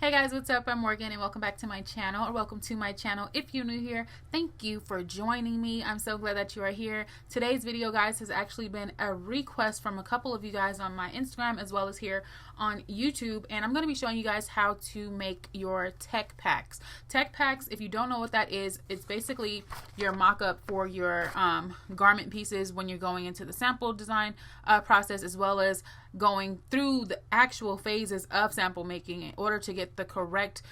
Hey guys, what's up? I'm Morgan and welcome back to my channel, or welcome to my channel. If you're new here, thank you for joining me. I'm so glad that you are here. Today's video, guys, has actually been a request from a couple of you guys on my Instagram as well as here on YouTube, and I'm going to be showing you guys how to make your tech packs. Tech packs, if you don't know what that is, it's basically your mock-up for your garment pieces when you're going into the sample design process, as well as going through the actual phases of sample making in order to get the correct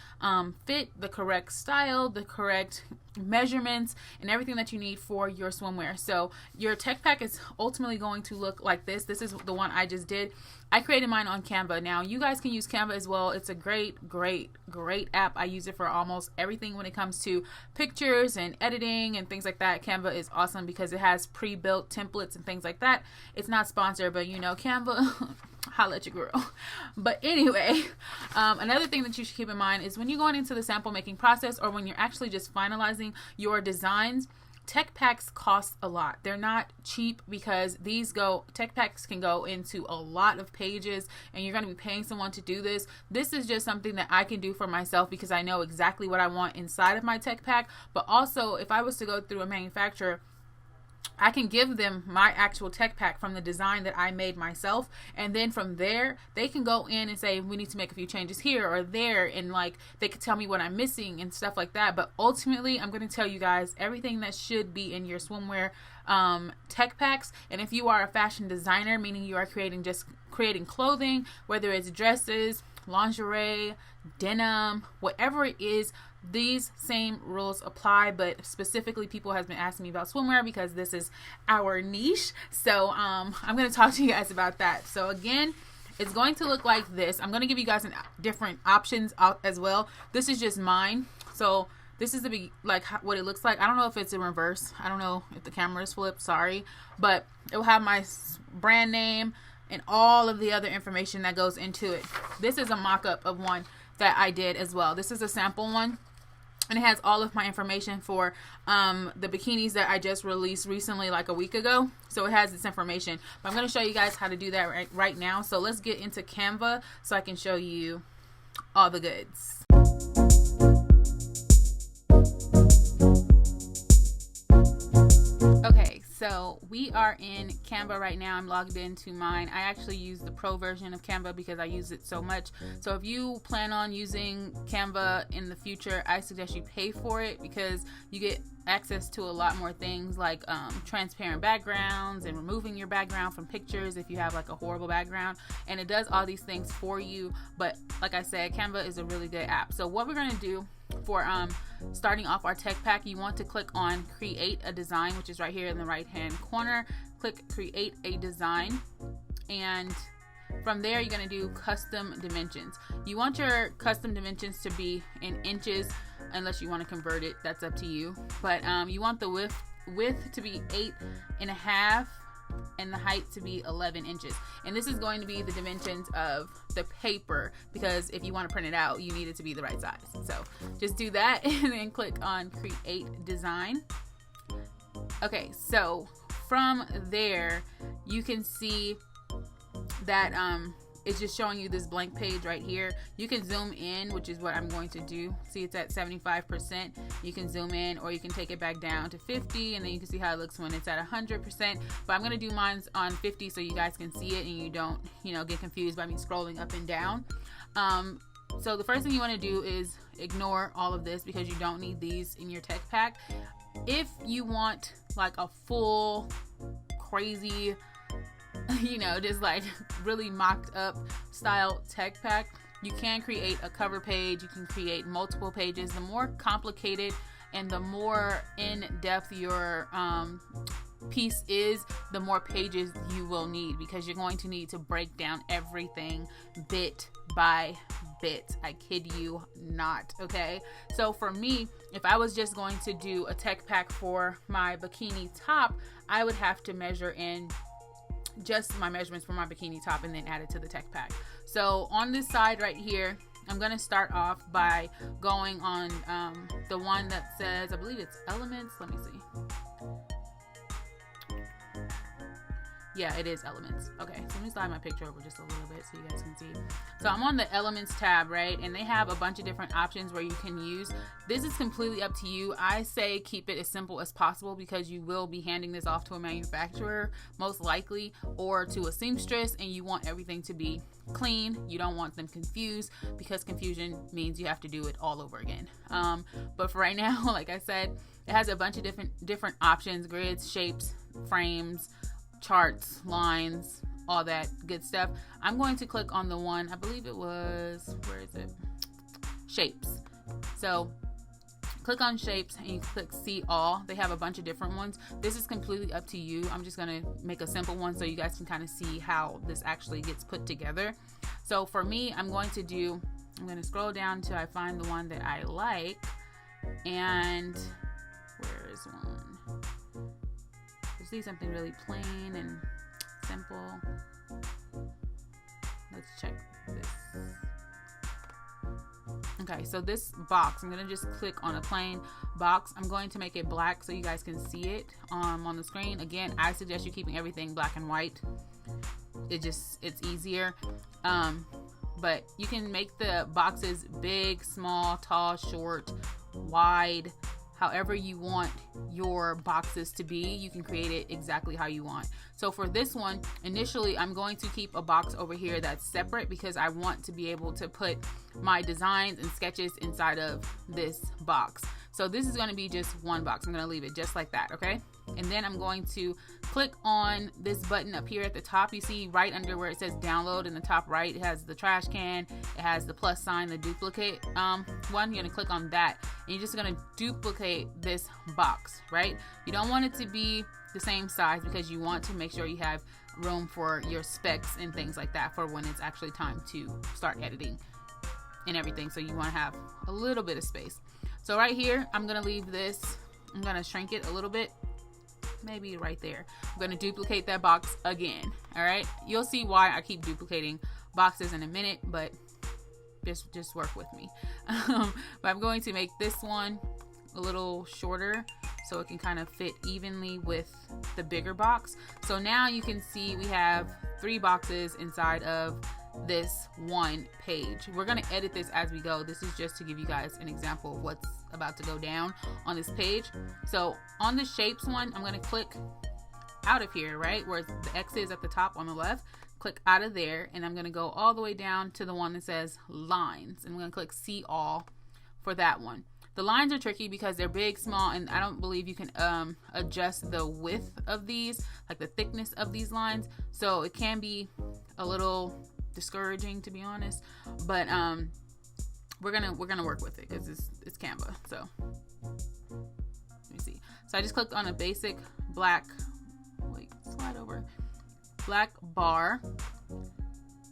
fit, the correct style, the correct measurements, and everything that you need for your swimwear. So your tech pack is ultimately going to look like this. This is the one I just did. I created mine on Canva. Now you guys can use Canva as well. It's a great app. I use it for almost everything when it comes to pictures and editing and things like that. Canva is awesome because it has pre-built templates and things like that. It's not sponsored, but you know, Canva, holla at your girl. But anyway, another thing that you should keep in mind is when you're going into the sample making process, or when you're actually just finalizing your designs, tech packs cost a lot. They're not cheap because tech packs can go into a lot of pages, and you're going to be paying someone to do this. This is just something that I can do for myself because I know exactly what I want inside of my tech pack. But also, if I was to go through a manufacturer, I can give them my actual tech pack from the design that I made myself, and then from there they can go in and say we need to make a few changes here or there, and like they could tell me what I'm missing and stuff like that. But ultimately, I'm going to tell you guys everything that should be in your swimwear tech packs. And if you are a fashion designer, meaning you are creating clothing, whether it's dresses, lingerie, denim, whatever it is, these same rules apply. But specifically, people have been asking me about swimwear because this is our niche. So I'm going to talk to you guys about that. So again, it's going to look like this. I'm going to give you guys different options as well. This is just mine. So this is what it looks like. I don't know if it's in reverse. I don't know if the camera is flipped. Sorry. But it will have my brand name and all of the other information that goes into it. This is a mock-up of one that I did as well. This is a sample one, and it has all of my information for the bikinis that I just released recently, like a week ago. So it has this information. But I'm going to show you guys how to do that right now. So let's get into Canva so I can show you all the goods. Okay, so we are in Canva right now. I'm logged into mine. I actually use the pro version of Canva because I use it so much. So if you plan on using Canva in the future, I suggest you pay for it because you get access to a lot more things like transparent backgrounds and removing your background from pictures if you have like a horrible background, and it does all these things for you. But like I said, Canva is a really good app. So what we're going to do for starting off our tech pack, you want to click on create a design, which is right here in the right hand corner. Click create a design, and from there you're going to do custom dimensions. You want your custom dimensions to be in inches, unless you want to convert it, that's up to you. But you want the width to be 8.5 and the height to be 11 inches. And this is going to be the dimensions of the paper, because if you want to print it out, you need it to be the right size. So just do that and then click on create design. Okay, so from there you can see that it's just showing you this blank page right here. You can zoom in, which is what I'm going to do. See, it's at 75%. You can zoom in, or you can take it back down to 50, and then you can see how it looks when it's at 100%. But I'm going to do mine on 50 so you guys can see it and you don't, get confused by me scrolling up and down. So the first thing you want to do is ignore all of this because you don't need these in your tech pack. If you want like a full crazy, just like really mocked up style tech pack, you can create a cover page. You can create multiple pages. The more complicated and the more in depth your piece is, the more pages you will need, because you're going to need to break down everything bit by bit. I kid you not. Okay, so for me, if I was just going to do a tech pack for my bikini top, I would have to measure in just my measurements for my bikini top and then add it to the tech pack. So on this side right here, I'm going to start off by going on the one that says, I believe it's elements. Let me see. Yeah, it is elements. Okay, so let me slide my picture over just a little bit so you guys can see. So I'm on the elements tab, right? And they have a bunch of different options where you can use. This is completely up to you. I say keep it as simple as possible because you will be handing this off to a manufacturer, most likely, or to a seamstress, and you want everything to be clean. You don't want them confused because confusion means you have to do it all over again. But for right now, like I said, it has a bunch of different options: grids, shapes, frames, charts, lines, all that good stuff. I'm going to click on the one, I believe it was, where is it? Shapes. So click on shapes and you click see all. They have a bunch of different ones. This is completely up to you. I'm just going to make a simple one so you guys can kind of see how this actually gets put together. So for me, I'm going to scroll down till I find the one that I like. And where is one? Just need something really plain and simple. Let's check this. Okay, so this box, I'm gonna just click on a plain box. I'm going to make it black so you guys can see it on the screen. Again, I suggest you keeping everything black and white. It's easier. But you can make the boxes big, small, tall, short, wide, however you want your boxes to be. You can create it exactly how you want. So for this one, initially I'm going to keep a box over here that's separate because I want to be able to put my designs and sketches inside of this box. So this is going to be just one box. I'm going to leave it just like that, okay? And then I'm going to click on this button up here at the top. You see right under where it says download in the top right, it has the trash can, it has the plus sign, the duplicate one. You're going to click on that and you're just going to duplicate this box, right? You don't want it to be the same size because you want to make sure you have room for your specs and things like that for when it's actually time to start editing and everything. So you want to have a little bit of space. So right here, I'm going to leave this, I'm going to shrink it a little bit, maybe right there. I'm going to duplicate that box again. All right. You'll see why I keep duplicating boxes in a minute, but just work with me. But I'm going to make this one a little shorter so it can kind of fit evenly with the bigger box. So now you can see we have 3 boxes inside of this one page. We're going to edit this as we go. This is just to give you guys an example of what's about to go down on this page. So on the shapes one, I'm going to click out of here, right where the X is at the top on the left. Click out of there, and I'm going to go all the way down to the one that says lines, and I'm going to click see all for that one. The lines are tricky because they're big, small, and I don't believe you can adjust the width of these, like the thickness of these lines. So it can be a little discouraging, to be honest. But we're gonna work with it because it's Canva. So let me see. So I just clicked on a basic black, slide over, black bar,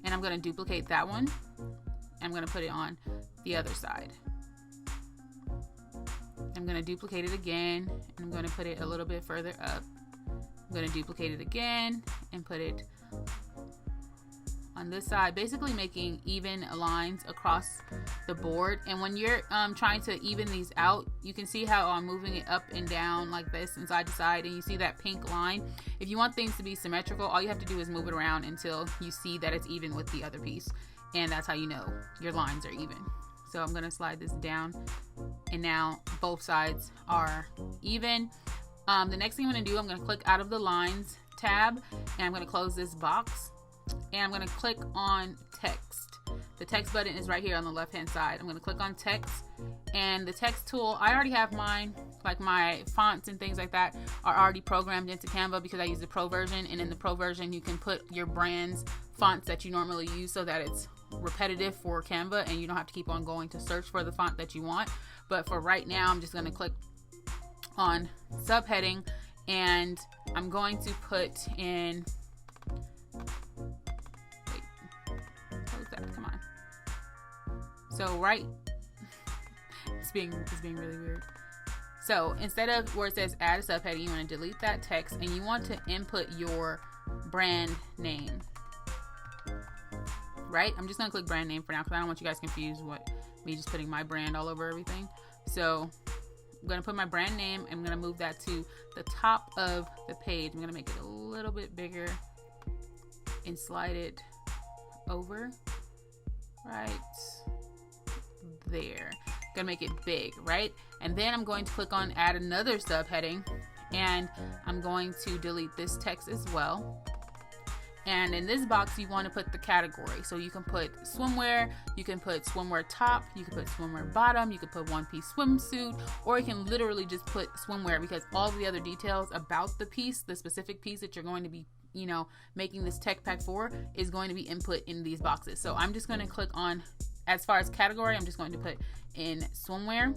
and I'm gonna duplicate that one. I'm gonna put it on the other side. I'm going to duplicate it again, and I'm going to put it a little bit further up. I'm going to duplicate it again and put it on this side, basically making even lines across the board. And when you're trying to even these out, you can see how I'm moving it up and down like this and side to side, and you see that pink line. If you want things to be symmetrical, all you have to do is move it around until you see that it's even with the other piece, and that's how you know your lines are even. So I'm going to slide this down, and now both sides are even. The next thing I'm going to do, I'm going to click out of the lines tab, and I'm going to close this box, and I'm going to click on text. The text button is right here on the left hand side. I'm going to click on text, and the text tool, I already have mine, like my fonts and things like that are already programmed into Canva because I use the pro version, and in the pro version you can put your brand's fonts that you normally use so that it's repetitive for Canva and you don't have to keep on going to search for the font that you want. But for right now, I'm just going to click on subheading, and I'm going to put in, wait, close that, come on. So right, it's being really weird. So instead of where it says add a subheading, you want to delete that text, and you want to input your brand name. Right? I'm just going to click brand name for now because I don't want you guys confused with me just putting my brand all over everything. So I'm going to put my brand name. I'm going to move that to the top of the page. I'm going to make it a little bit bigger and slide it over right there. Gonna make it big, right? And then I'm going to click on add another subheading, and I'm going to delete this text as well. And in this box, you want to put the category. So you can put swimwear, you can put swimwear top, you can put swimwear bottom, you can put one-piece swimsuit, or you can literally just put swimwear, because all the other details about the piece, the specific piece that you're going to be, you know, making this tech pack for, is going to be input in these boxes. So I'm just going to click on, as far as category, I'm just going to put in swimwear.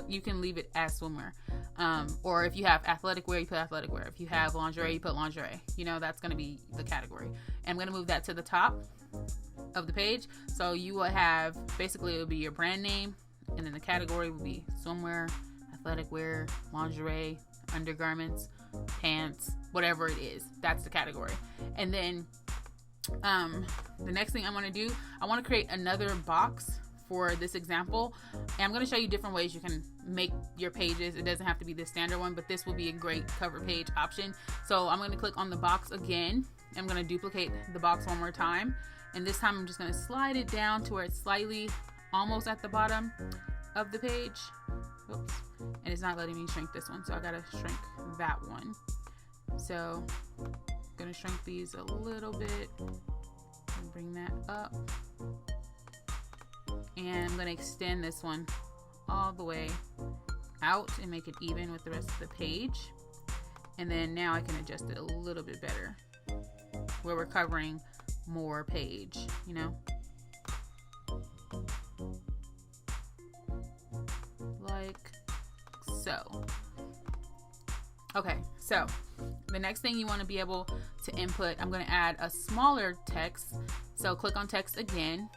You can leave it as swimwear. Or if you have athletic wear, you put athletic wear. If you have lingerie, you put lingerie. You know, that's going to be the category. And I'm going to move that to the top of the page. So you will have, basically it will be your brand name, and then the category will be swimwear, athletic wear, lingerie, undergarments, pants, whatever it is. That's the category. And then the next thing I want to do, I want to create another box for this example, and I'm going to show you different ways you can make your pages. It doesn't have to be the standard one, but this will be a great cover page option. So I'm going to click on the box again. I'm going to duplicate the box one more time, and this time I'm just going to slide it down to where it's slightly almost at the bottom of the page. Oops. And it's not letting me shrink this one, so I gotta shrink that one. So I'm gonna shrink these a little bit and bring that up. And I'm going to extend this one all the way out and make it even with the rest of the page. And then now I can adjust it a little bit better, where we're covering more page, you know, like so. Okay, so the next thing you want to be able to input, I'm going to add a smaller text. So click on text again.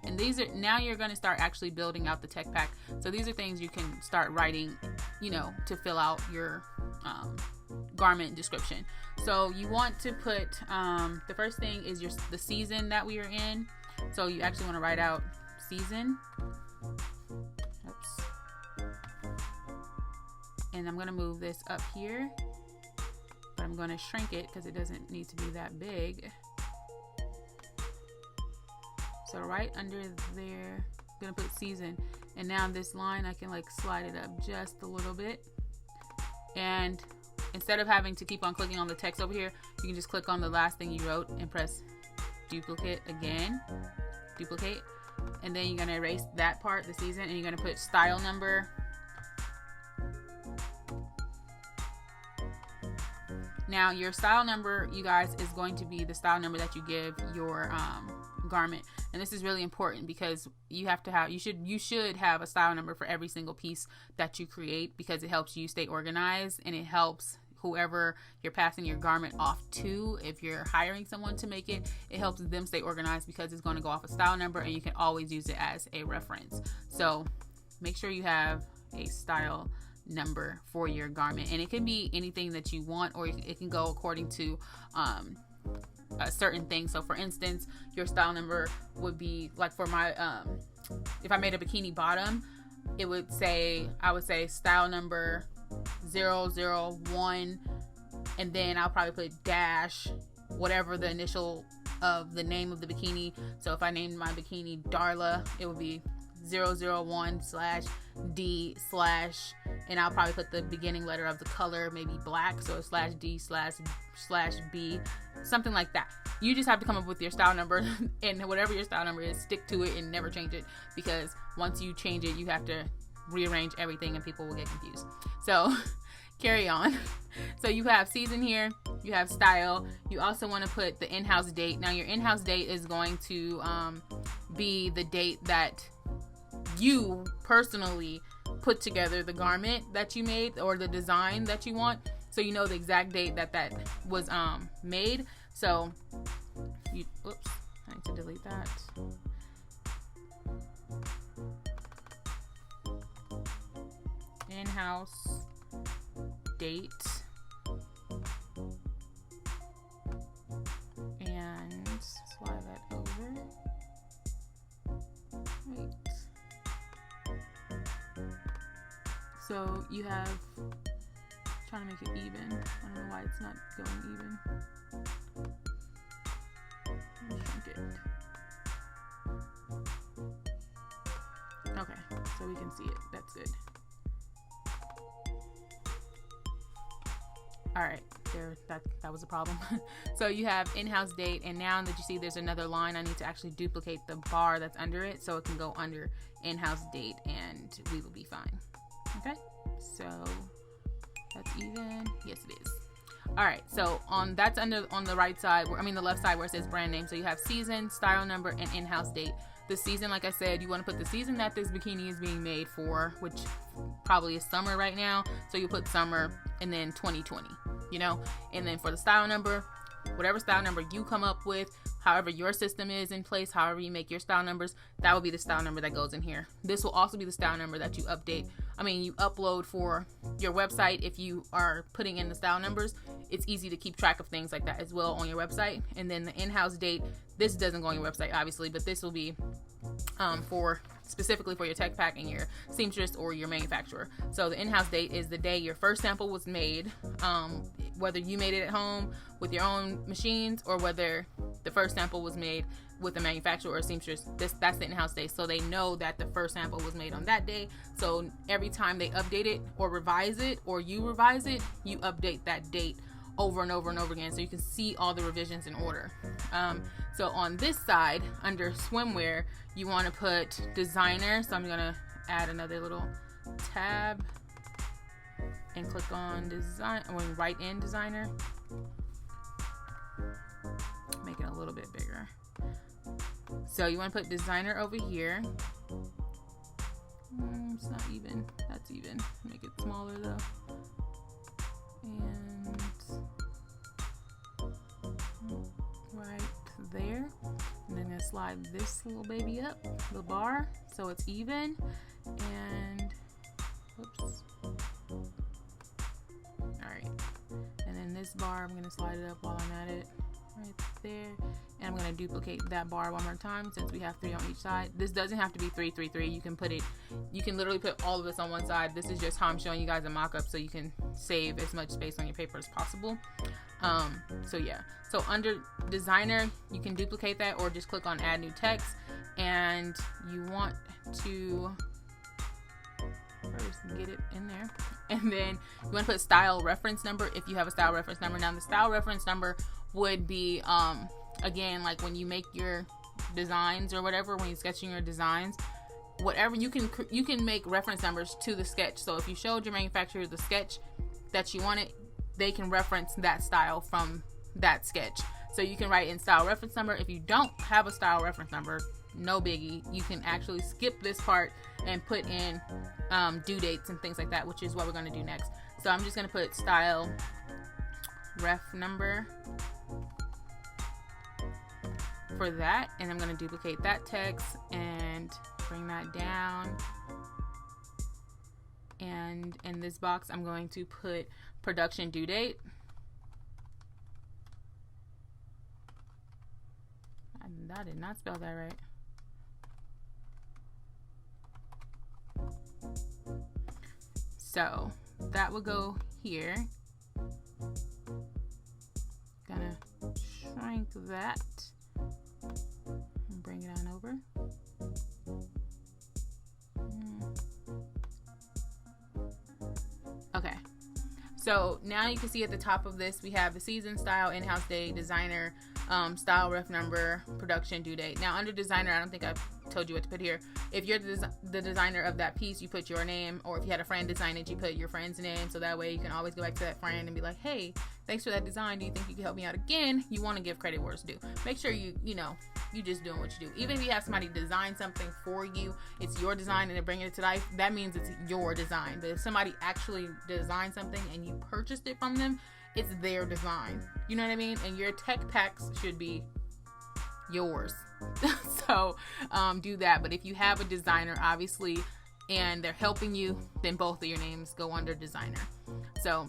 And these are, now you're going to start actually building out the tech pack. So these are things you can start writing, you know, to fill out your garment description. So you want to put, the first thing is the season that we are in. So you actually want to write out season. Oops. And I'm going to move this up here, but I'm going to shrink it because it doesn't need to be that big. So right under there, I'm gonna put season. And now this line, I can like slide it up just a little bit. And instead of having to keep on clicking on the text over here, you can just click on the last thing you wrote and press duplicate again, duplicate. And then you're gonna erase that part, the season, and you're gonna put style number. Now your style number, you guys, is going to be the style number that you give your garment. And this is really important because you have to have, you should have a style number for every single piece that you create, because it helps you stay organized, and it helps whoever you're passing your garment off to. If you're hiring someone to make it, it helps them stay organized because it's going to go off a style number, and you can always use it as a reference. So make sure you have a style number for your garment, and it can be anything that you want, or it can go according to a certain thing. So for instance, your style number would be like, for my if I made a bikini bottom, it would say, I would say style number 001, and then I'll probably put dash whatever the initial of the name of the bikini. So if I named my bikini Darla, it would be 001/D/ and I'll probably put the beginning letter of the color, maybe black, so /D/B, something like that. You just have to come up with your style number, and whatever your style number is, stick to it and never change it, because once you change it, you have to rearrange everything and people will get confused. So carry on. So you have season here, you have style. You also want to put the in-house date. Now your in-house date is going to be the date that you personally put together the garment that you made, or the design that you want, so you know the exact date that was made. So you, oops, I need to delete that. In-house date, and slide that over. Wait. So you have, trying to make it even. I don't know why it's not going even. Good. Okay, so we can see it. That's good. All right, there, that was a problem. So you have in-house date, and now that you see there's another line, I need to actually duplicate the bar that's under it so it can go under in-house date, and we will be fine. Okay, so that's even. Yes, it is. All right, so that's on the right side, the left side where it says brand name. So you have season, style number, and in-house date. The season, like I said, you want to put the season that this bikini is being made for, which probably is summer right now. So you put summer and then 2020, you know, and then for the style number, whatever style number you come up with, however your system is in place, however you make your style numbers, that will be the style number that goes in here. This will also be the style number that you upload for your website. If you are putting in the style numbers, it's easy to keep track of things like that as well on your website. And then the in-house date, this doesn't go on your website obviously, but this will be specifically for your tech pack and your seamstress or your manufacturer. So the in-house date is the day your first sample was made, whether you made it at home with your own machines or whether the first sample was made with a manufacturer or a seamstress. That's the in-house date, so they know that the first sample was made on that day. So every time they update it or revise it, or you revise it, you update that date over and over and over again, so you can see all the revisions in order. So on this side, under swimwear, you want to put designer. So I'm gonna add another little tab and click on design, or write in designer. Make it a little bit bigger. So you want to put designer over here. It's not even. That's even. Make it smaller though. And right there. And then I'm gonna slide this little baby up the bar so it's even. And whoops. All right. And then this bar, I'm gonna slide it up while I'm at it. Right there. And I'm going to duplicate that bar one more time since we have 3 on each side. This doesn't have to be 3, 3, 3. You can literally put all of this on one side. This is just how I'm showing you guys a mock-up so you can save as much space on your paper as possible. So yeah. So under designer, you can duplicate that or just click on add new text. And you want to first get it in there. And then you want to put style reference number if you have a style reference number. Now the style reference number would be again, like when you make your designs or whatever, when you're sketching your designs, whatever, you can make reference numbers to the sketch. So if you showed your manufacturer the sketch that you wanted, they can reference that style from that sketch. So you can write in style reference number. If you don't have a style reference number, no biggie, you can actually skip this part and put in due dates and things like that, which is what we're going to do next. So I'm just going to put style ref number for that, and I'm going to duplicate that text and bring that down, and in this box I'm going to put production due date. I did not spell that right. So that will go here. Gonna shrink that and bring it on over. Okay, so now you can see at the top of this we have the season, style, in-house date, designer, style ref number, production due date. Now under designer, I don't think I've told you what to put here. If you're the designer of that piece, you put your name, or if you had a friend design it, you put your friend's name, so that way you can always go back to that friend and be like, hey, thanks for that design, do you think you can help me out again? You want to give credit where it's due. Make sure you just doing what you do. Even if you have somebody design something for you, it's your design and they're bringing it to life, that means it's your design. But if somebody actually designed something and you purchased it from them, it's their design. You know what I mean? And your tech packs should be yours. So do that. But if you have a designer, obviously, and they're helping you, then both of your names go under designer. So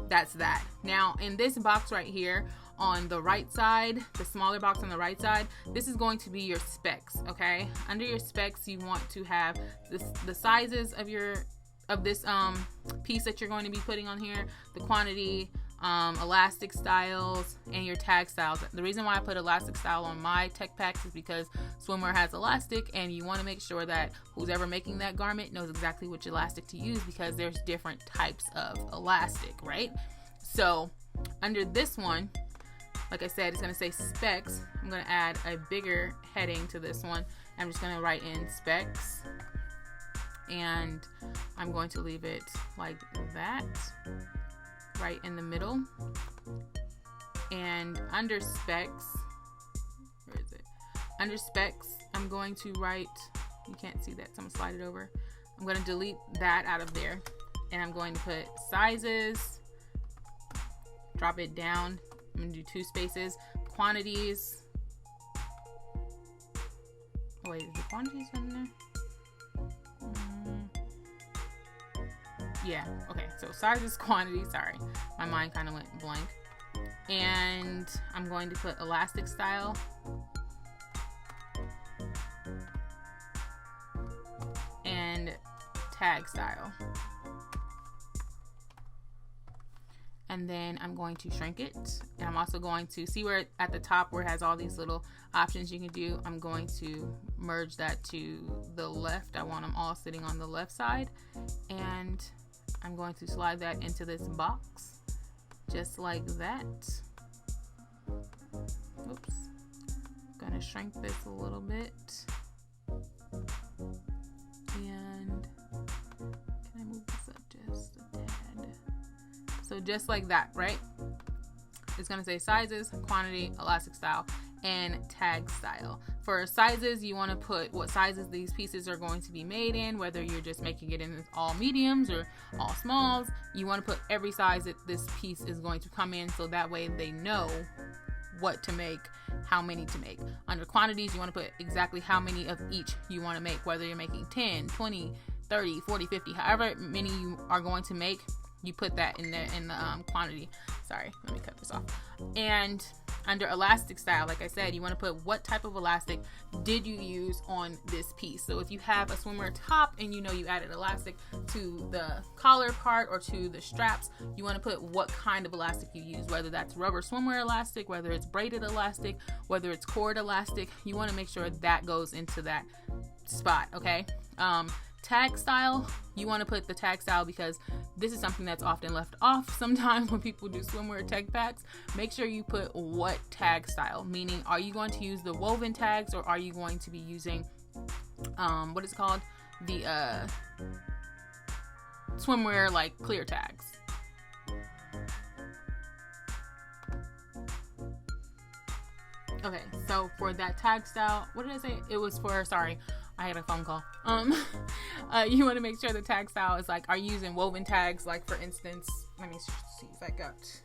that's that. Now in this box right here on the right side, the smaller box on the right side, this is going to be your specs. Okay, under your specs you want to have the sizes of this piece that you're going to be putting on here, the quantity, elastic styles, and your tag styles. The reason why I put elastic style on my tech packs is because swimwear has elastic, and you want to make sure that who's ever making that garment knows exactly which elastic to use, because there's different types of elastic, right? So under this one, like I said, it's going to say specs. I'm going to add a bigger heading to this one. I'm just going to write in specs, and I'm going to leave it like that, right in the middle. And under specs, where is it? Under specs, I'm going to write, you can't see that, so I'm gonna slide it over. I'm gonna delete that out of there, and I'm going to put sizes, drop it down. I'm gonna do 2 spaces, quantities. Oh wait, is the quantities in there? Yeah, okay, so sizes, quantity, sorry. My mind kind of went blank. And I'm going to put elastic style. And tag style. And then I'm going to shrink it. And I'm also going to see where at the top where it has all these little options you can do. I'm going to merge that to the left. I want them all sitting on the left side. And I'm going to slide that into this box, just like that. Oops. I'm gonna shrink this a little bit. And can I move this up just a tad? So just like that, right? It's gonna say sizes, quantity, elastic style, and tag style. For sizes, you want to put what sizes these pieces are going to be made in, whether you're just making it in all mediums or all smalls. You want to put every size that this piece is going to come in, so that way they know what to make, how many to make. Under quantities, you want to put exactly how many of each you want to make, whether you're making 10, 20, 30, 40, 50, however many you are going to make, you put that in the quantity. Sorry, let me cut this off. And under elastic style, like I said, you want to put what type of elastic did you use on this piece. So if you have a swimwear top and you know you added elastic to the collar part or to the straps, you want to put what kind of elastic you use, whether that's rubber swimwear elastic, whether it's braided elastic, whether it's cord elastic. You want to make sure that goes into that spot, okay? Tag style, you want to put the tag style because this is something that's often left off sometimes when people do swimwear tag packs. Make sure you put what tag style, meaning are you going to use the woven tags or are you going to be using what is it called, the swimwear like clear tags. Okay, so for that tag style, what did I say? It was for, sorry, I had a phone call. You want to make sure the tag style is like, are you using woven tags? Like for instance, let me see if I got, is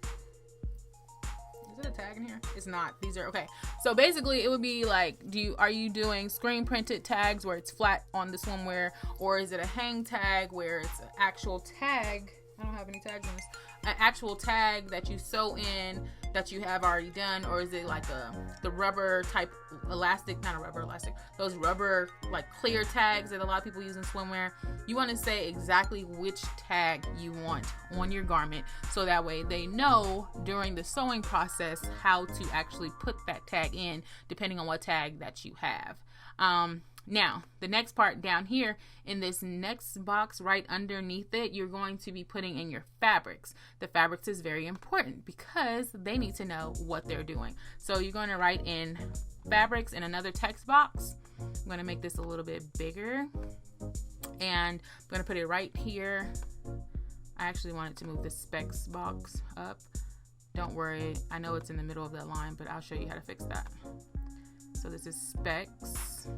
it a tag in here? It's not. These are, okay. So basically it would be like, are you doing screen printed tags where it's flat on the swimwear, or is it a hang tag where it's an actual tag? I don't have any tags on this. An actual tag that you sew in that you have already done, or is it like the rubber type elastic, not a rubber elastic, those rubber like clear tags that a lot of people use in swimwear. You want to say exactly which tag you want on your garment, so that way they know during the sewing process how to actually put that tag in depending on what tag that you have. Now, the next part down here in this next box right underneath it, you're going to be putting in your fabrics. The fabrics is very important because they need to know what they're doing. So you're going to write in fabrics in another text box. I'm going to make this a little bit bigger and I'm going to put it right here. I actually wanted to move the specs box up. Don't worry, I know it's in the middle of that line, but I'll show you how to fix that. So this is specs.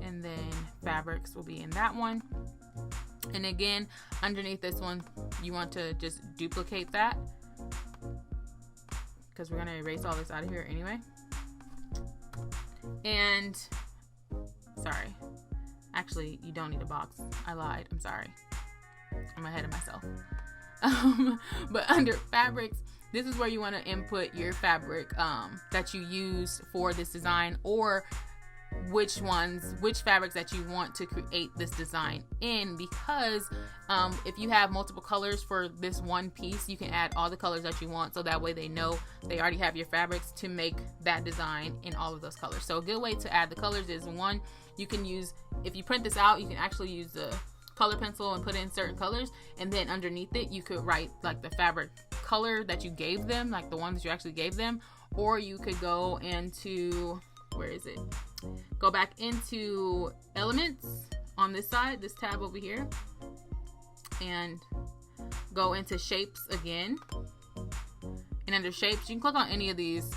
And then fabrics will be in that one. And again, underneath this one, you want to just duplicate that because we're going to erase all this out of here anyway. And sorry, actually, you don't need a box. I lied. I'm sorry. I'm ahead of myself. But under fabrics, this is where you want to input your fabric that you use for this design, or which fabrics that you want to create this design in, because if you have multiple colors for this one piece, you can add all the colors that you want, so that way they know they already have your fabrics to make that design in all of those colors. So a good way to add the colors is, one, you can use, if you print this out, you can actually use the color pencil and put in certain colors, and then underneath it you could write like the fabric color that you gave them, like the ones you actually gave them. Or you could go into, where is it? Go back into elements on this side, this tab over here, and go into shapes again. And under shapes, you can click on any of these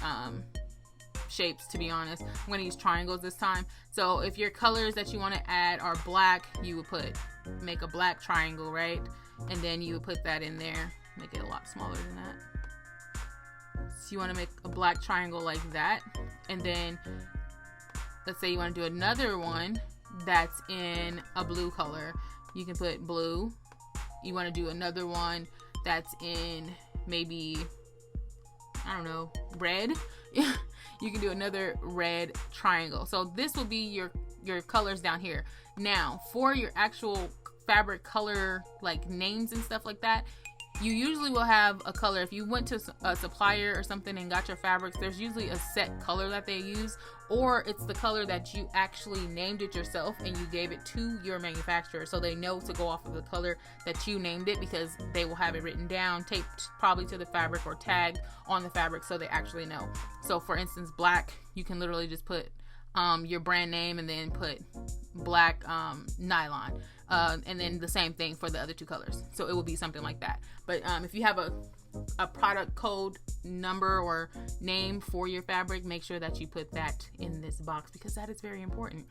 shapes, to be honest. I'm going to use triangles this time. So if your colors that you want to add are black, you would make a black triangle, right? And then you would put that in there, make it a lot smaller than that. So you want to make a black triangle like that. And then let's say you want to do another one that's in a blue color, you can put blue. You want to do another one that's in maybe, I don't know, red. You can do another red triangle. So this will be your colors down here. Now for your actual fabric color, like names and stuff like that, you usually will have a color. If you went to a supplier or something and got your fabrics, there's usually a set color that they use, or it's the color that you actually named it yourself and you gave it to your manufacturer, so they know to go off of the color that you named it, because they will have it written down, taped probably to the fabric or tagged on the fabric, so they actually know. So for instance, black, you can literally just put your brand name and then put black nylon. And then the same thing for the other two colors. So it will be something like that. But if you have a product code number or name for your fabric, make sure that you put that in this box, because that is very important.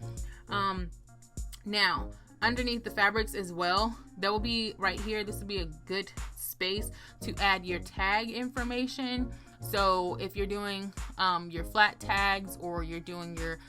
Now, underneath the fabrics as well, there will be right here, this will be a good space to add your tag information. So if you're doing your flat tags, or you're doing your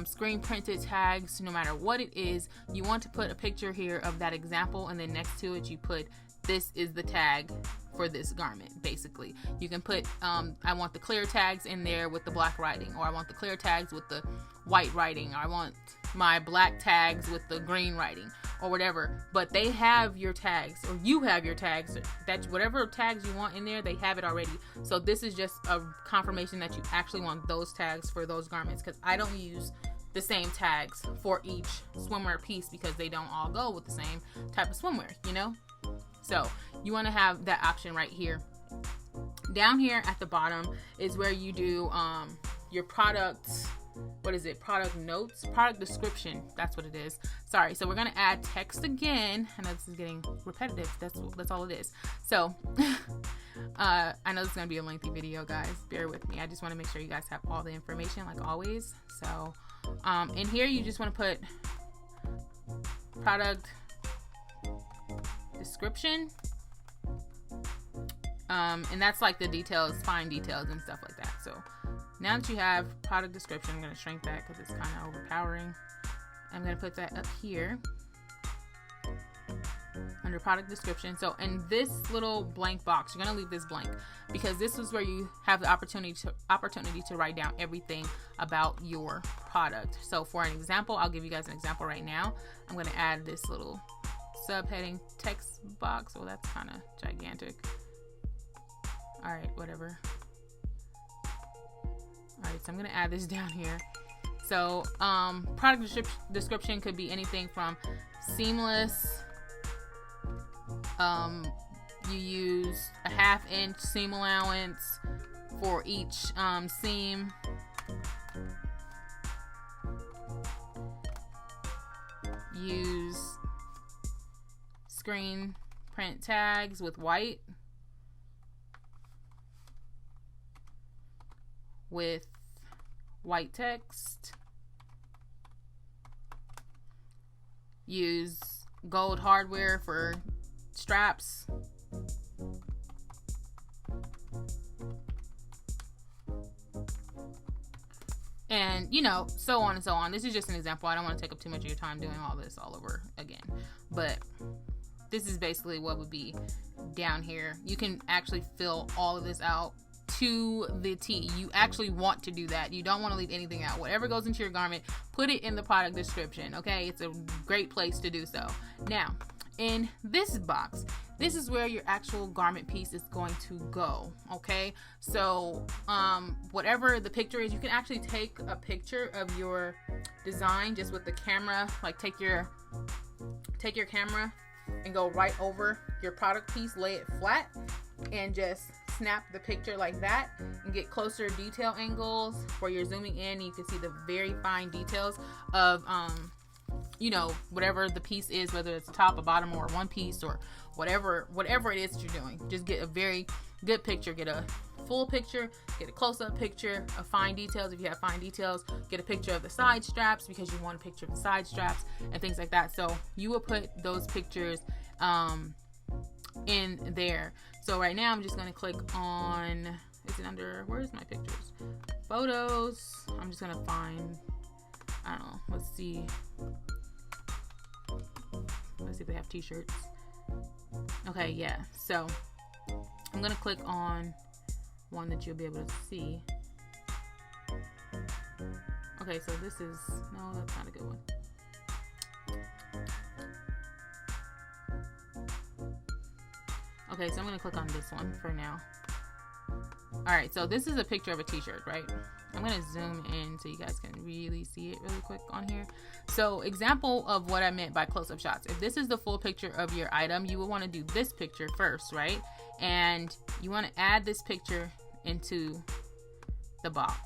screen printed tags, no matter what it is, you want to put a picture here of that example, and then next to it you put, this is the tag for this garment. Basically, you can put I want the clear tags in there with the black writing, or I want the clear tags with the white writing, or I want my black tags with the green writing, or whatever. But they have your tags, or you have your tags, that whatever tags you want in there, they have it already. So this is just a confirmation that you actually want those tags for those garments, because I don't use the same tags for each swimwear piece, because they don't all go with the same type of swimwear, you know. So you want to have that option right here. Down here at the bottom is where you do your product, what is it, product notes, product description, that's what it is. Sorry. So we're going to add text again. I know this is getting repetitive, that's all it is. So I know this is going to be a lengthy video, guys, bear with me. I just want to make sure you guys have all the information, like always. So in here you just want to put product description, and that's like the details, fine details and stuff like that. So now that you have product description, I'm going to shrink that because it's kind of overpowering. I'm going to put that up here under product description. So in this little blank box, you're going to leave this blank, because this is where you have the opportunity to write down everything about your product. So for an example, I'll give you guys an example right now. I'm going to add this little subheading text box. Well, that's kind of gigantic. All right, whatever. All right, so I'm going to add this down here. So product description could be anything from seamless. You use a 1/2 inch seam allowance for each seam. Use screen print tags with white, with white text. Use gold hardware for straps. And, you know, so on and so on. This is just an example. I don't want to take up too much of your time doing all this all over again. But this is basically what would be down here. You can actually fill all of this out to the T. You actually want to do that. You don't want to leave anything out. Whatever goes into your garment, put it in the product description, okay? It's a great place to do so. Now, in this box, this is where your actual garment piece is going to go, okay? So, whatever the picture is, you can actually take a picture of your design just with the camera. Like, take your camera and go right over your product piece, lay it flat, and just snap the picture like that and get closer detail angles where you're zooming in. You can see the very fine details of you know, whatever the piece is, whether it's a top, a bottom, or one piece, or whatever it is that you're doing. Just get a very good picture. Get a full picture, get a close-up picture of fine details if you have fine details. Get a picture of the side straps because you want a picture of the side straps and things like that. So you will put those pictures in there. So right now I'm just going to click on, is it under, where's my pictures? Photos. I'm just going to find, I don't know, let's see if they have t-shirts. Okay, yeah, so I'm gonna click on one that you'll be able to see. Okay, so this is, no, that's not a good one. Okay, so I'm gonna click on this one for now. Alright, so this is a picture of a t-shirt, right? I'm going to zoom in so you guys can really see it really quick on here. So example of what I meant by close-up shots. If this is the full picture of your item, you will want to do this picture first, right? And you want to add this picture into the box.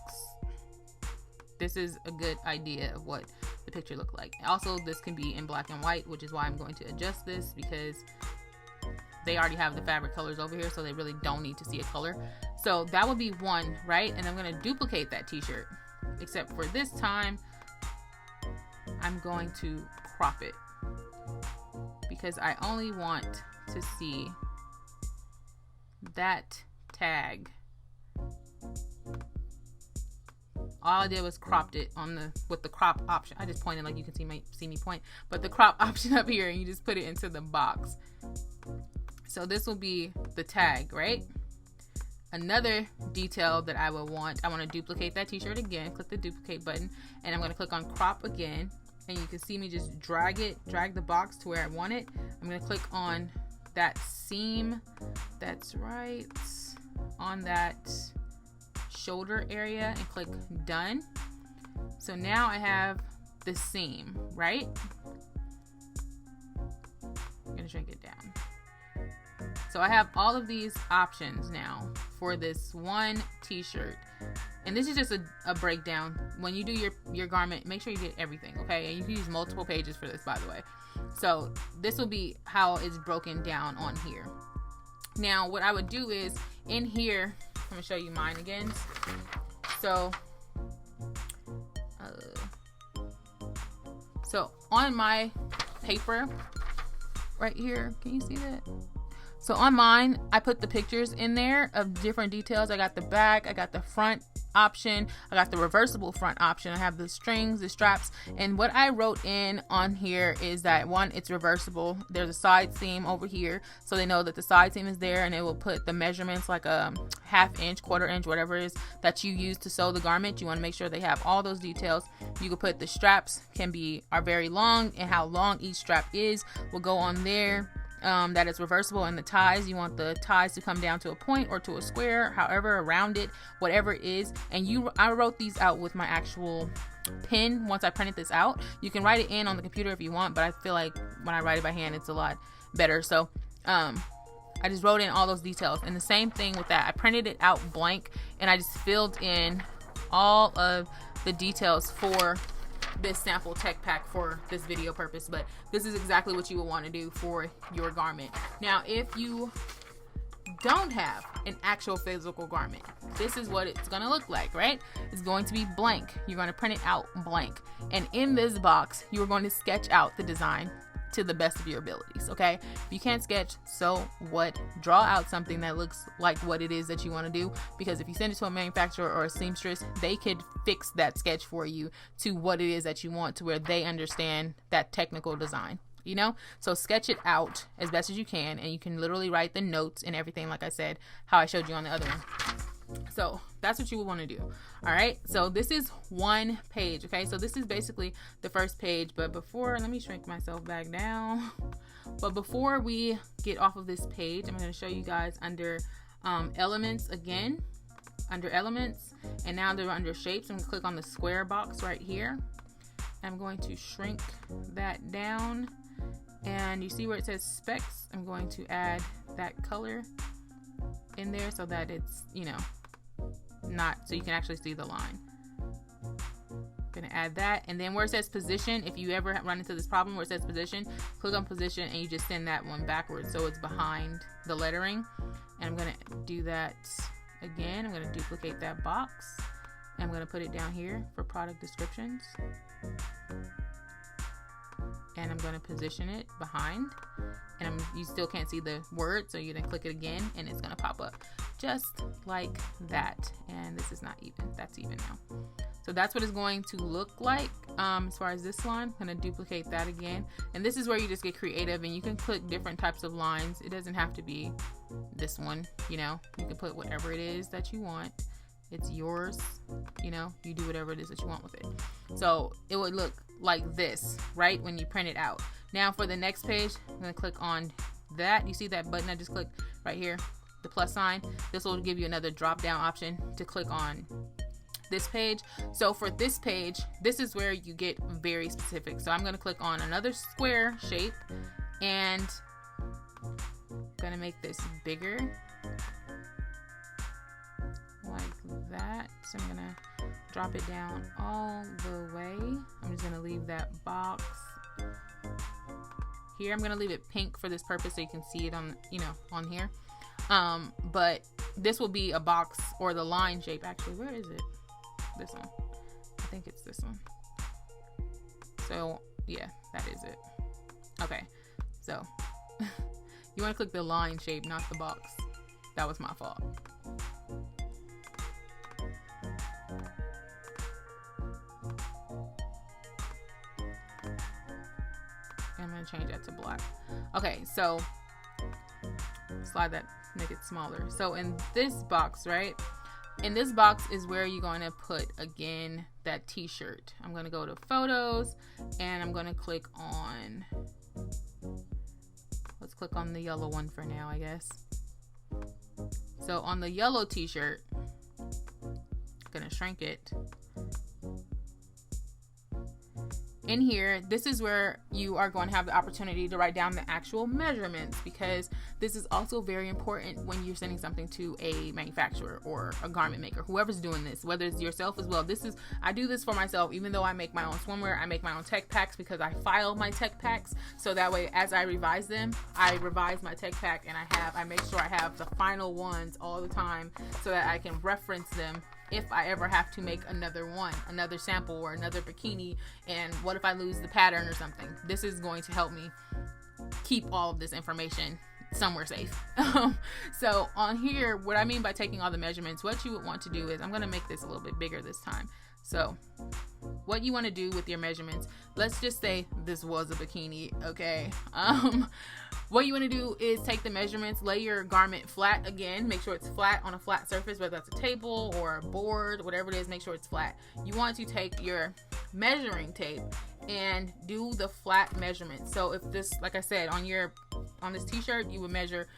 This is a good idea of what the picture looked like. Also, this can be in black and white, which is why I'm going to adjust this because they already have the fabric colors over here, so they really don't need to see a color. So that would be one, right? And I'm going to duplicate that t-shirt, except for this time I'm going to crop it because I only want to see that tag. All I did was cropped it on the with the crop option. I just pointed like you can see me point, but the crop option up here, and you just put it into the box. So this will be the tag, right? Another detail that I will want, I want to duplicate that t-shirt again. Click the duplicate button, and I'm going to click on crop again, and you can see me just drag the box to where I want it. I'm going to click on that seam that's right on that shoulder area and click done. So now I have the seam, right? I'm going to shrink it down. So I have all of these options now for this one t-shirt. And this is just a breakdown. When you do your garment, make sure you get everything, okay? And you can use multiple pages for this, by the way. So this will be how it's broken down on here. Now, what I would do is, in here, I'm going to show you mine again. So on my paper, right here, can you see that? So on mine, I put the pictures in there of different details. I got the back, I got the front option, I got the reversible front option, I have the strings, the straps, and what I wrote in on here is that one, it's reversible. There's a side seam over here, so they know that the side seam is there, and it will put the measurements like a 1/2 inch, 1/4 inch, whatever it is that you use to sew the garment. You want to make sure they have all those details. You can put the straps are very long, and how long each strap is will go on there. That is reversible. And the ties, you want the ties to come down to a point or to a square, however, around it, whatever it is. And I wrote these out with my actual pen. Once I printed this out, you can write it in on the computer if you want, but I feel like when I write it by hand, it's a lot better. So I just wrote in all those details. And the same thing with that, I printed it out blank, and I just filled in all of the details for this sample tech pack for this video purpose. But this is exactly what you will want to do for your garment. Now, if you don't have an actual physical garment, this is what it's going to look like, right? It's going to be blank. You're going to print it out blank, and in this box you're going to sketch out the design to the best of your abilities, okay? If you can't sketch, so what? Draw out something that looks like what it is that you want to do, because if you send it to a manufacturer or a seamstress, they could fix that sketch for you to what it is that you want, to where they understand that technical design, you know? So sketch it out as best as you can, and you can literally write the notes and everything, like I said, how I showed you on the other one. So that's what you would want to do. All right, so this is one page. Okay, so this is basically the first page, but before, let me shrink myself back down. But before we get off of this page, I'm going to show you guys under elements again, under elements, and now they're under shapes. I'm going to click on the square box right here. I'm going to shrink that down, and you see where it says specs. I'm going to add that color in there so that it's, you know, not, so you can actually see the line. Gonna add that, and then where it says position, if you ever run into this problem where it says position, click on position and you just send that one backwards so it's behind the lettering. And I'm gonna do that again. I'm gonna duplicate that box and I'm gonna put it down here for product descriptions, and I'm gonna position it behind, and you still can't see the word, so you're gonna click it again and it's gonna pop up just like that. And this is not even, that's even now. So that's what it's going to look like as far as this line. I'm going to duplicate that again. And this is where you just get creative and you can click different types of lines. It doesn't have to be this one, you know. You can put whatever it is that you want. It's yours, you know. You do whatever it is that you want with it. So it would look like this, right, when you print it out. Now for the next page, I'm going to click on that. You see that button I just clicked right here, the plus sign? This will give you another drop down option to click on this page. So for this page, this is where you get very specific. So I'm going to click on another square shape and I'm going to make this bigger like that. So I'm going to drop it down all the way. I'm just going to leave that box here. I'm going to leave it pink for this purpose so you can see it on, you know, on here. But this will be a box, or the line shape. Actually, where is it? This one. I think it's this one. So yeah, that is it. Okay, so you want to click the line shape, not the box. That was my fault. I'm going to change that to black. Okay, so slide that, make it smaller. So in this box, right? In this box is where you're going to put, again, that t-shirt. I'm going to go to photos and I'm going to click on, let's click on the yellow one for now, I guess. So on the yellow t-shirt, I'm going to shrink it. In here, this is where you are going to have the opportunity to write down the actual measurements, because this is also very important when you're sending something to a manufacturer or a garment maker, whoever's doing this, whether it's yourself as well. I do this for myself, even though I make my own swimwear. I make my own tech packs because I file my tech packs, so that way as I revise them, I revise my tech pack and I make sure I have the final ones all the time so that I can reference them if I ever have to make another one, another sample or another bikini, and what if I lose the pattern or something. This is going to help me keep all of this information somewhere safe. So on here, what I mean by taking all the measurements, what you would want to do is, I'm going to make this a little bit bigger this time. So what you want to do with your measurements, let's just say this was a bikini, okay? What you want to do is take the measurements, lay your garment flat again, make sure it's flat on a flat surface, whether that's a table or a board, whatever it is, make sure it's flat. You want to take your measuring tape and do the flat measurement. So if this, like I said, on this t-shirt, you would measure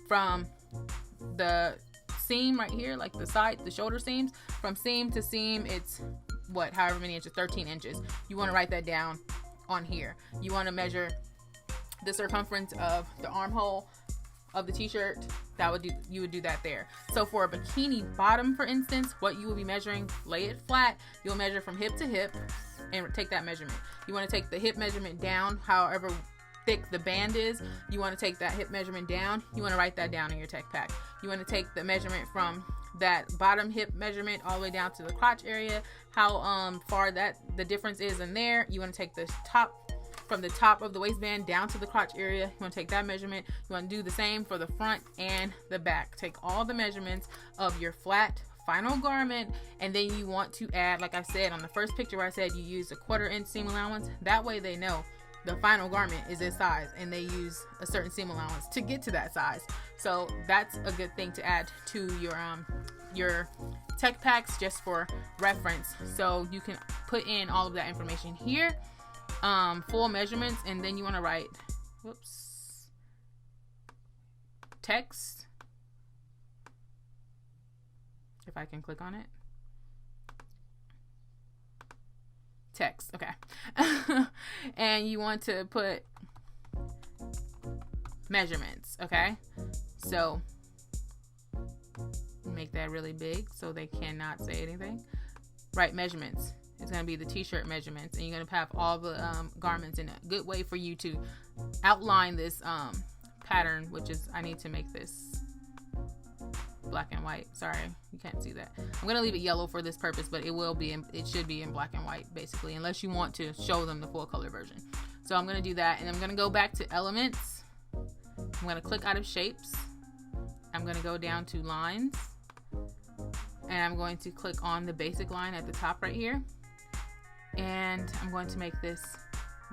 from the seam right here, like the shoulder seams, from seam to seam, it's however many inches, 13 inches. You want to write that down on here. You want to measure the circumference of the armhole of the t-shirt. You would do that there. So for a bikini bottom, for instance, what you will be measuring, lay it flat, you'll measure from hip to hip and take that measurement. You want to take the hip measurement down, however thick the band is, you want to take that hip measurement down. You want to write that down in your tech pack. You want to take the measurement from that bottom hip measurement all the way down to the crotch area, how far the difference is in there. You want to take the top, from the top of the waistband down to the crotch area. You want to take that measurement. You want to do the same for the front and the back. Take all the measurements of your flat final garment, and then you want to add, like I said on the first picture where I said you use a 1/4 inch seam allowance. That way they know the final garment is this size and they use a certain seam allowance to get to that size. So that's a good thing to add to your tech packs just for reference. So you can put in all of that information here, full measurements, and then you want to write, whoops, text. If I can click on it. Text, okay. And you want to put measurements, okay? So make that really big so they cannot say anything. Write measurements. It's going to be the t-shirt measurements, and you're going to have all the garments in a good way for you to outline this pattern, which is, I need to make this black and white. Sorry, you can't see that. I'm gonna leave it yellow for this purpose, but it should be in black and white basically, unless you want to show them the full color version. So I'm gonna do that, and I'm gonna go back to elements. I'm gonna click out of shapes. I'm gonna go down to lines, and I'm going to click on the basic line at the top right here, and I'm going to make this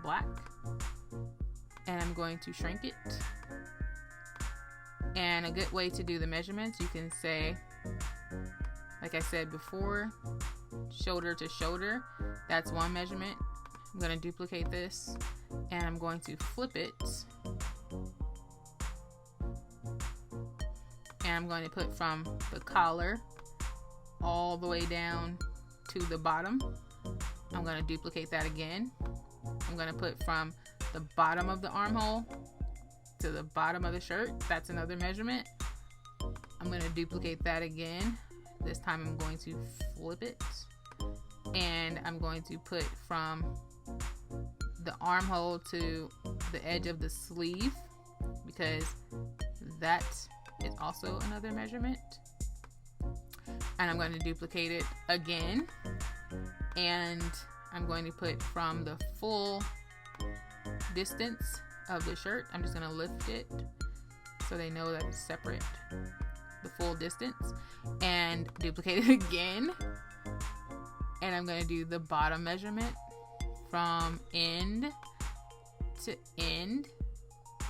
black, and I'm going to shrink it. And a good way to do the measurements, you can say, like I said before, shoulder to shoulder. That's one measurement. I'm going to duplicate this, and I'm going to flip it. And I'm going to put from the collar all the way down to the bottom. I'm going to duplicate that again. I'm going to put from the bottom of the armhole to the bottom of the shirt. That's another measurement. I'm going to duplicate that again. This time I'm going to flip it, and I'm going to put from the armhole to the edge of the sleeve, because that is also another measurement. And I'm going to duplicate it again, and I'm going to put from the full distance of the shirt. I'm just going to lift it so they know that it's separate, the full distance, and duplicate it again. And I'm going to do the bottom measurement from end to end,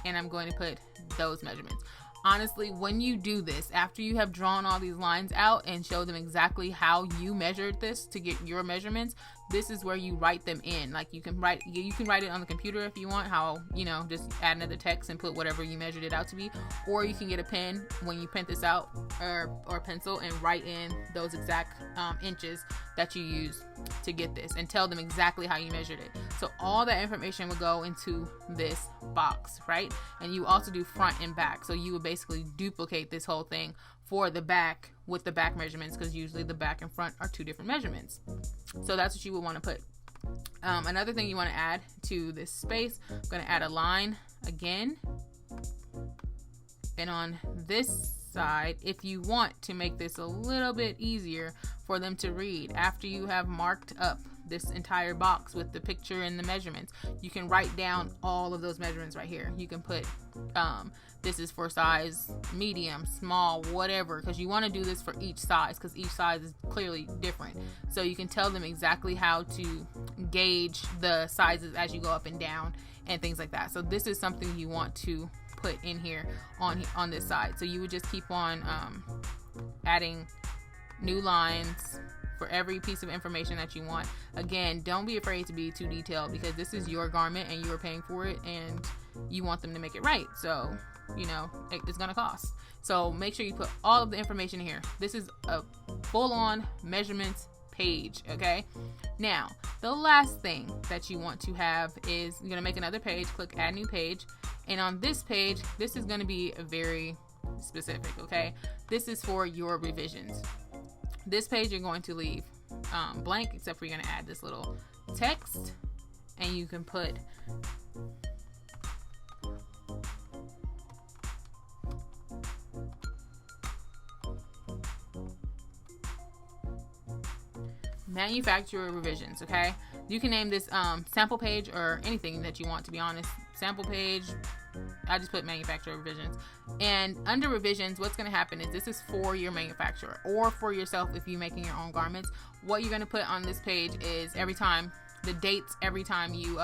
and I'm going to put those measurements. Honestly, when you do this, after you have drawn all these lines out and show them exactly how you measured this to get your measurements, this is where you write them in. Like you can write it on the computer if you want, how, you know, just add another text and put whatever you measured it out to be, or you can get a pen when you print this out, or pencil, and write in those exact inches that you use to get this, and tell them exactly how you measured it. So all that information will go into this box, right? And you also do front and back, so you would basically duplicate this whole thing for the back with the back measurements, because usually the back and front are two different measurements. So that's what you would want to put. Another thing you want to add to this space, I'm going to add a line again, and on this side, if you want to make this a little bit easier for them to read, after you have marked up this entire box with the picture and the measurements, you can write down all of those measurements right here. You can put this is for size medium, small, whatever, because you want to do this for each size, because each size is clearly different. So you can tell them exactly how to gauge the sizes as you go up and down and things like that. So this is something you want to put in here on this side. So you would just keep on adding new lines for every piece of information that you want. Again, don't be afraid to be too detailed, because this is your garment and you are paying for it, and you want them to make it right. So, you know, it's gonna cost. So make sure you put all of the information here. This is a full-on measurements page, okay? Now, the last thing that you want to have is, you're gonna make another page, click add new page, and on this page, this is gonna be very specific, okay? This is for your revisions. This page you're going to leave blank, except for you're going to add this little text, and you can put manufacturer revisions, okay? You can name this sample page or anything that you want, to be honest. Sample page, I just put manufacturer revisions. And under revisions, what's going to happen is this is for your manufacturer or for yourself if you're making your own garments. What you're going to put on this page is every time, the dates every time you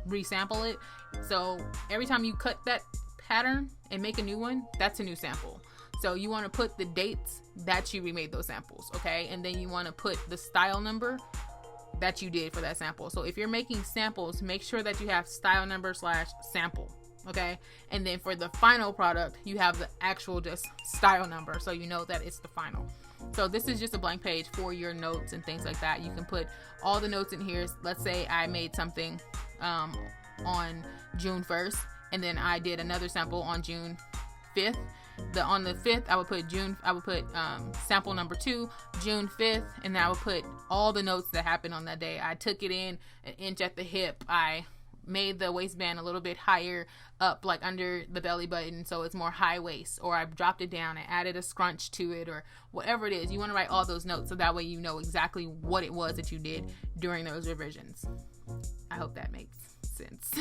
resample it. So every time you cut that pattern and make a new one, that's a new sample. So you want to put the dates that you remade those samples, okay? And then you want to put the style number that you did for that sample. So if you're making samples, make sure that you have style number / sample, okay? And then for the final product, you have the actual just style number, so you know that it's the final. So this is just a blank page for your notes and things like that. You can put all the notes in here. Let's say I made something on June 1st, and then I did another sample on June 5th. On the 5th, I would put sample number 2, June 5th, and then I would put all the notes that happened on that day. I took it in an inch at the hip. I made the waistband a little bit higher up, like under the belly button, so it's more high waist, or I dropped it down, I added a scrunch to it, or whatever it is. You want to write all those notes so that way you know exactly what it was that you did during those revisions. I hope that makes sense.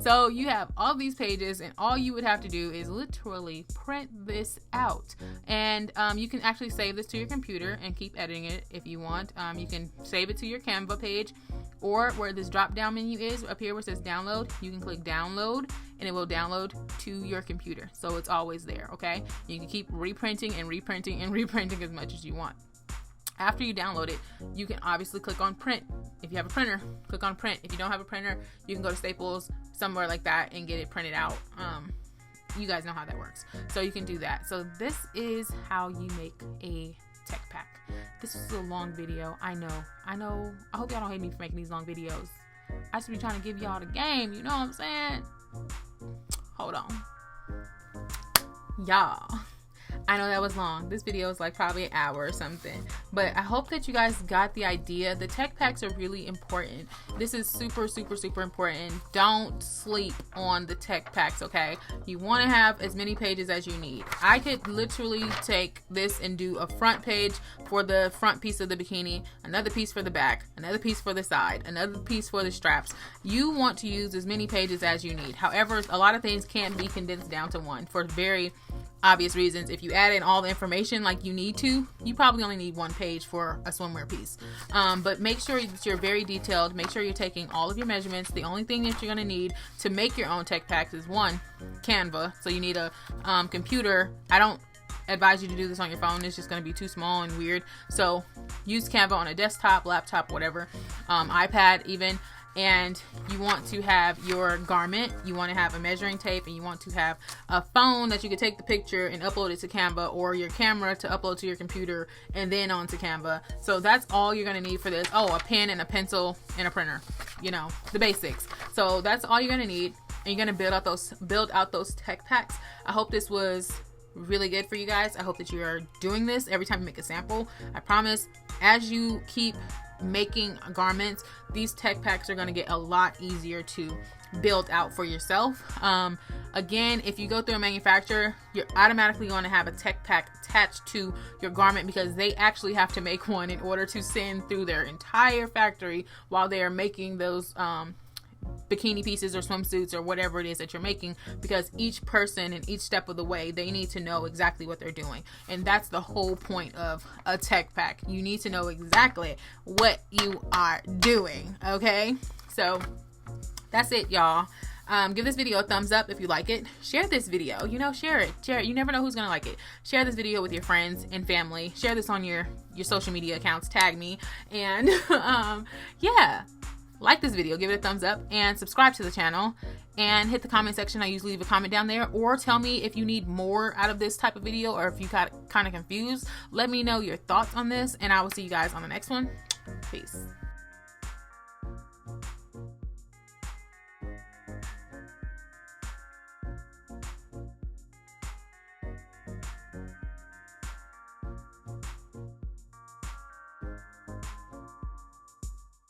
So you have all these pages, and all you would have to do is literally print this out, and you can actually save this to your computer and keep editing it if you want. You can save it to your Canva page, or where this drop down menu is up here where it says download, you can click download and it will download to your computer, so it's always there. Okay, you can keep reprinting and reprinting and reprinting as much as you want. After you download it, you can obviously click on print. If you have a printer, click on print. If you don't have a printer, you can go to Staples, somewhere like that, and get it printed out. You guys know how that works, so you can do that. So this is how you make a tech pack. This is a long video. I know. I hope y'all don't hate me for making these long videos. I should be trying to give y'all the game, you know what I'm saying? Hold on. Y'all, I know that was long. This video is like probably an hour or something, but I hope that you guys got the idea. The tech packs are really important. This is super, super, super important. Don't sleep on the tech packs, okay? You want to have as many pages as you need. I could literally take this and do a front page for the front piece of the bikini, another piece for the back, another piece for the side, another piece for the straps. You want to use as many pages as you need. However, a lot of things can't be condensed down to one for very obvious reasons. If you add in all the information like you need to, you probably only need one page for a swimwear piece. But make sure that you're very detailed. Make sure you're taking all of your measurements. The only thing that you're going to need to make your own tech packs is one, Canva. So you need a computer. I don't advise you to do this on your phone. It's just going to be too small and weird. So use Canva on a desktop, laptop, whatever, iPad even. And you want to have your garment, you want to have a measuring tape, and you want to have a phone that you can take the picture and upload it to Canva, or your camera to upload to your computer and then onto Canva. So that's all you're going to need for this. Oh, a pen and a pencil and a printer, you know, the basics. So that's all you're going to need, and you're going to build out those tech packs. I hope this was really good for you guys. I hope that you are doing this every time you make a sample. I promise, as you keep making garments, these tech packs are going to get a lot easier to build out for yourself. Again, if you go through a manufacturer, you're automatically going to have a tech pack attached to your garment, because they actually have to make one in order to send through their entire factory while they are making those bikini pieces or swimsuits or whatever it is that you're making, because each person in each step of the way, they need to know exactly what they're doing. And that's the whole point of a tech pack. You need to know exactly what you are doing, okay? So that's it, y'all. Give this video a thumbs up if you like it. Share this video, you know, share it. You never know who's gonna like it. Share this video with your friends and family. Share this on your social media accounts, tag me, and yeah, like this video, give it a thumbs up, and subscribe to the channel, and hit the comment section. I usually leave a comment down there, or tell me if you need more out of this type of video, or if you got kind of confused. Let me know your thoughts on this, and I will see you guys on the next one. Peace.